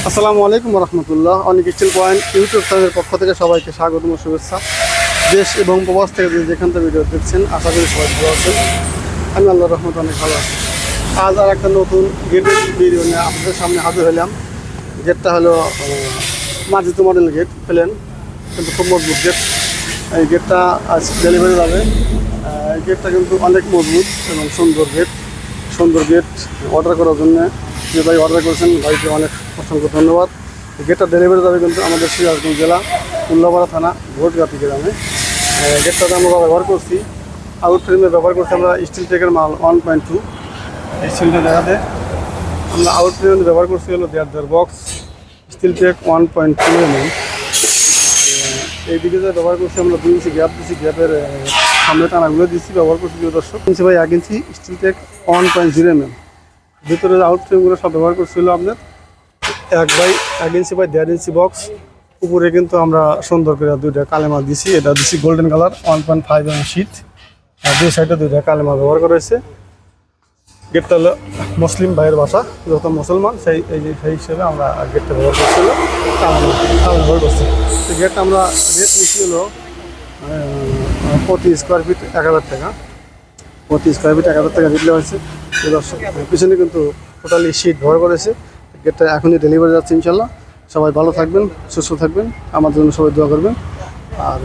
আসসালামু আলাইকুম রহমতুল্লাহ। অনেক স্টিল পয়েন্ট ইউটিউব চ্যানেলের পক্ষ থেকে সবাইকে স্বাগতম ও শুভেচ্ছা। দেশ এবং প্রবাস থেকে যেখান থেকে ভিডিও দেখছেন, আশা করি সবাই ভালো আছেন। আমি আল্লাহর রহমত অনেক ভালো আছি। আজ আর একটা নতুন গেটের ভিডিও নিয়ে আপনাদের সামনে হাজির হলাম। গেটটা হলো মার্জিত মডেল গেট, প্লেন কিন্তু খুব মজবুত গেট। এই গেটটা আজ ডেলিভারি যাবে। এই গেটটা কিন্তু অনেক মজবুত এবং সুন্দর গেট অর্ডার করার জন্য যে ভাই অর্ডার করেছেন, ভাইকে অনেক অসংখ্য ধন্যবাদ। গেটটা ডেলিভারি যাবে কিন্তু আমাদের সিরাজগঞ্জ জেলা উল্লাপাড়া থানা ভোটগাতি গ্রামে। গেটটাতে আমরা ব্যবহার করছি, আউট ফ্রেমে ব্যবহার করছি আমরা স্টিল টেকের মাল 1.2 স্টিলটা দেখাতে। আমরা আউট ফ্রেমে ব্যবহার করছি হলো দেড় বক্স স্টিল টেক 1.2 এইদিকে যে ব্যবহার করছি আমরা 2 ইঞ্চি গ্যাপ দিচ্ছি, গ্যাপের সামনে টানাগুলো দিচ্ছি ব্যবহার করছি। প্রিয় দর্শক, inch by 1 inch still take 1.0 ভিতরে আউট ফ্রেমগুলো সব ব্যবহার করছিল আপনার 1 ইঞ্চি বাই 1.5 ইঞ্চি বক্স। উপরে কিন্তু আমরা সুন্দর করে দুইটা কালেমা দিছি, এটা দিছি গোল্ডেন কালার 1.5 শীট, আর দুই সাইডে দুইটা কালেমা ব্যবহার করা হয়েছে। গেটটা হলো মুসলিম ভাইয়ের বাসা, যত মুসলমান সেই হিসেবে আমরা গেটটা ব্যবহার করছিল, কালেমা ব্যবহার করছি। তো গেটটা আমরা রেট নিচ্ছি হলো প্রতি স্কোয়ার ফিট 1000 টাকা। প্রতি স্কোয়ার ফিট 1000 টাকা দিতে হয়েছে। দর্শক, পিছনে কিন্তু টোটালি শীট ব্যবহার করেছে। গেটটা এখনই ডেলিভারি যাচ্ছে ইনশাল্লাহ। সবাই ভালো থাকবেন, সুস্থ থাকবেন, আমাদের জন্য সবাই দোয়া করবেন। আর